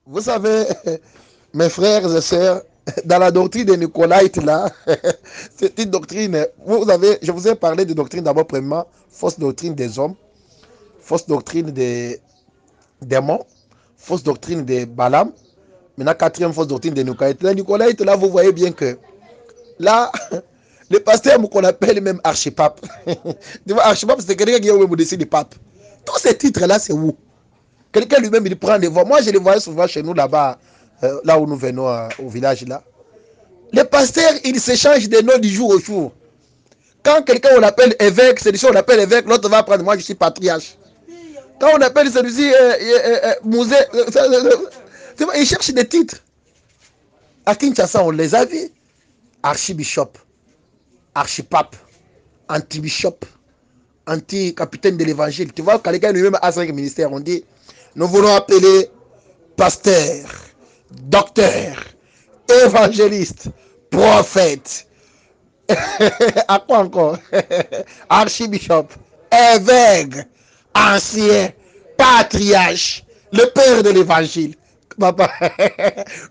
Vous savez, mes frères et sœurs, dans la doctrine des Nicolaïtes, là, c'est une doctrine. Je vous ai parlé de doctrine d'abord, premièrement, fausse doctrine des hommes, fausse doctrine des démons, fausse doctrine des Balaam. Maintenant, quatrième fausse doctrine des Nicolaïtes. Les Nicolaïtes, là, vous voyez bien que, là, le pasteur qu'on appelle même archipape. Tu vois, archipape, c'est quelqu'un qui est au-dessus du pape. Tous ces titres-là, c'est où? Quelqu'un lui-même, il prend des voix. Moi, je les voyais souvent chez nous là-bas, là où nous venons, au village là. Les pasteurs, ils s'échangent des noms du jour au jour. Quand quelqu'un on l'appelle évêque, celui-ci on l'appelle évêque, l'autre va prendre, moi je suis patriarche. Quand on appelle celui-ci musée, ils cherchent des titres. À Kinshasa, on les a vus. Archibishop, archipape, anti-bishop, anti-capitaine de l'évangile. Tu vois, quand quelqu'un lui-même a 5 ministères, on dit, nous voulons appeler pasteur, docteur, évangéliste, prophète. À quoi encore? Archibishop, évêque, ancien, patriarche, le père de l'évangile. Papa,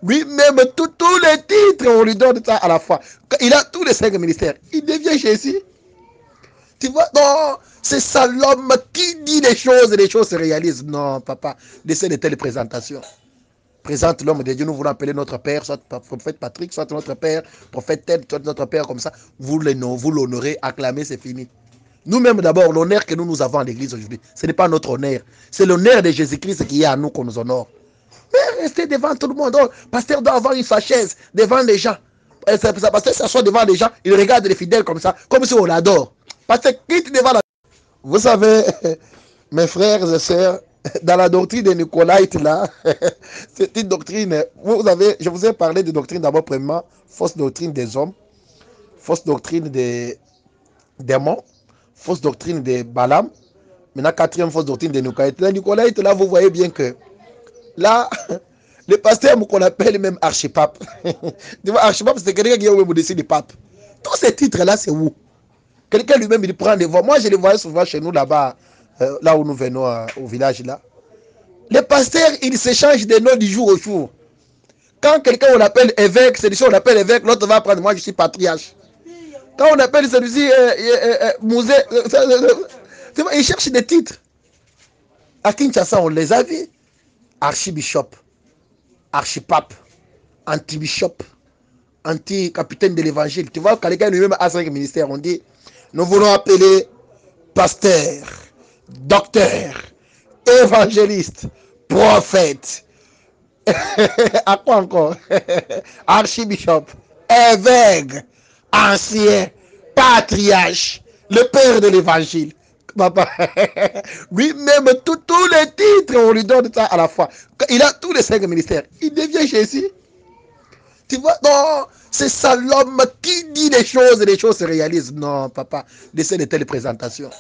lui-même, tous les titres, on lui donne ça à la fois. Il a tous les 5 ministères. Il devient Jésus. Tu vois, non, c'est ça l'homme qui dit les choses et les choses se réalisent. Non, papa, laissez de telles présentations. Présente l'homme de Dieu, nous voulons appeler notre père, soit prophète Patrick, soit notre père, prophète tel, soit notre père comme ça. Vous l'honorez, acclamez, c'est fini. Nous-mêmes d'abord, l'honneur que nous avons à l'église aujourd'hui, ce n'est pas notre honneur. C'est l'honneur de Jésus-Christ qui est à nous qu'on nous honore. Mais restez devant tout le monde. Oh, pasteur doit avoir une chaise devant les gens. Pasteur s'assoit devant les gens, il regarde les fidèles comme ça, comme si on l'adore. Pasteur quitte devant la... Vous savez, mes frères et sœurs, dans la doctrine des Nicolaïtes, là, c'est une doctrine. Je vous ai parlé de doctrine d'abord, premièrement, fausse doctrine des hommes, fausse doctrine des démons, fausse doctrine des Balaam. Maintenant, quatrième fausse doctrine des Nicolaïtes. Les Nicolaïtes, là, vous voyez bien que, là, le pasteur qu'on appelle même archipape. Tu vois, archipape, c'est quelqu'un qui est au-dessus du pape. Tous ces titres-là, c'est où? Quelqu'un lui-même, il prend des voix. Moi, je les voyais souvent chez nous là-bas, là où nous venons, au village là. Les pasteurs, ils s'échangent des noms du jour au jour. Quand quelqu'un on l'appelle évêque, celui-ci on l'appelle évêque, l'autre va prendre, moi je suis patriarche. Quand on appelle celui-ci musée, ils cherchent des titres. À Kinshasa, on les a vus. Archibishop, archipape, anti-bishop, anti-capitaine de l'évangile. Tu vois, quand quelqu'un lui-même a 5 ministères, on dit, nous voulons appeler pasteur, docteur, évangéliste, prophète. À quoi encore? Archibishop, évêque, ancien, patriarche, le père de l'évangile. Papa, lui-même, tous les titres, on lui donne ça à la fois. Il a tous les 5 ministères. Il devient Jésus. Tu vois, non, c'est ça l'homme qui dit les choses et les choses se réalisent. Non, papa, laissez de telles présentations.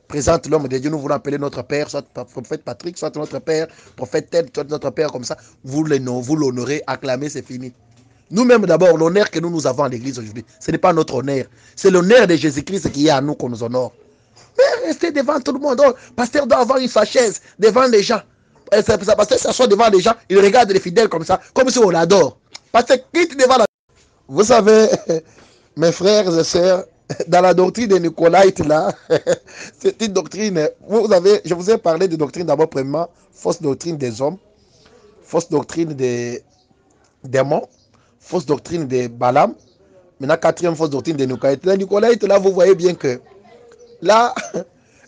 Présente l'homme de Dieu, nous voulons appeler notre père, soit prophète Patrick, soit notre père, prophète tel, soit notre père comme ça. Vous l'honorez, acclamez, c'est fini. Nous-mêmes d'abord, l'honneur que nous avons à l'église aujourd'hui, ce n'est pas notre honneur. C'est l'honneur de Jésus-Christ qui est à nous qu'on nous honore. Mais restez devant tout le monde. Oh, pasteur doit avoir une chaise devant les gens. Pasteur s'assoit devant les gens, il regarde les fidèles comme ça, comme si on l'adore. Pasteur quitte devant la... Vous savez, mes frères et sœurs, dans la doctrine des Nicolaïtes, là, c'est une doctrine. Je vous ai parlé de doctrine d'abord, premièrement, fausse doctrine des hommes, fausse doctrine des démons, fausse doctrine des Balaam. Maintenant, quatrième fausse doctrine des Nicolaïtes. Les Nicolaïtes, là, vous voyez bien que, là,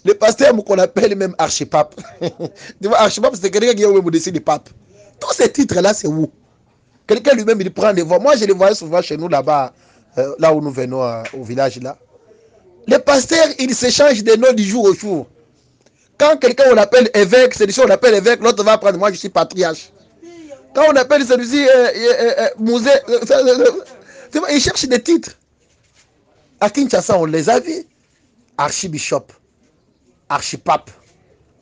le pasteur qu'on appelle même archipape. Tu vois, archipape, c'est quelqu'un qui est au-dessus du pape. Tous ces titres-là, c'est où? Quelqu'un lui-même, il prend des voix. Moi, je les voyais souvent chez nous là-bas, là où nous venons, au village là. Les pasteurs, ils s'échangent des noms du jour au jour. Quand quelqu'un on l'appelle évêque, celui-ci on l'appelle évêque, l'autre va prendre, moi je suis patriarche. Quand on appelle celui-ci musée, ils cherchent des titres. À Kinshasa, on les a vus. Archibishop, archipape,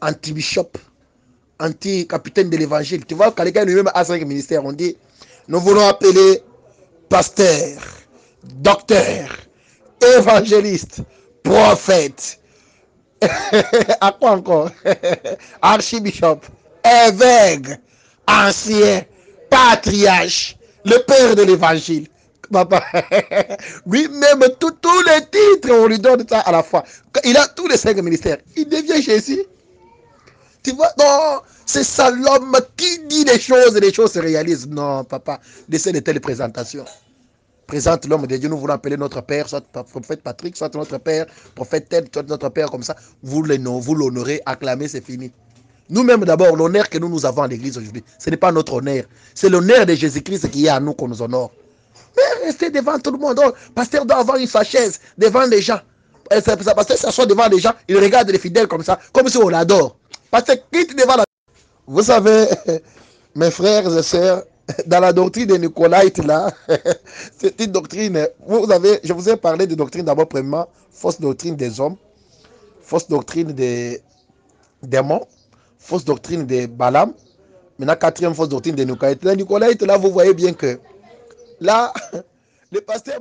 anti-bishop, anti-capitaine de l'évangile. Tu vois, quand quelqu'un lui-même a 5 ministères, on dit, nous voulons appeler pasteur, docteur, évangéliste, prophète. À quoi encore? Archibishop, évêque, ancien patriarche, le père de l'évangile. Papa, lui-même, tous les titres, on lui donne ça à la fois. Il a tous les 5 ministères. Il devient Jésus. Tu vois, non, c'est ça l'homme qui dit les choses se réalisent. Non, papa, laissez de telles présentations. Présente l'homme de Dieu, nous voulons appeler notre père, soit prophète Patrick, soit notre père, prophète tel, soit notre père, comme ça. Vous l'honorez, acclamez, c'est fini. Nous-mêmes, d'abord, l'honneur que nous avons à l'église aujourd'hui, ce n'est pas notre honneur. C'est l'honneur de Jésus-Christ qui est à nous qu'on nous honore. Mais restez devant tout le monde. Oh, pasteur doit avoir une chaise devant les gens. Pasteur s'assoit devant les gens, il regarde les fidèles comme ça, comme si on l'adore. Pasteur quitte devant la... Vous savez, mes frères et sœurs, dans la doctrine de Nicolaïte, là, c'est une doctrine, je vous ai parlé de doctrine d'abord, premièrement, fausse doctrine des hommes, fausse doctrine des démons, fausse doctrine de Balaam, maintenant quatrième fausse doctrine de Nicolaïte. La Nicolaïte, là, vous voyez bien que, là, le pasteur...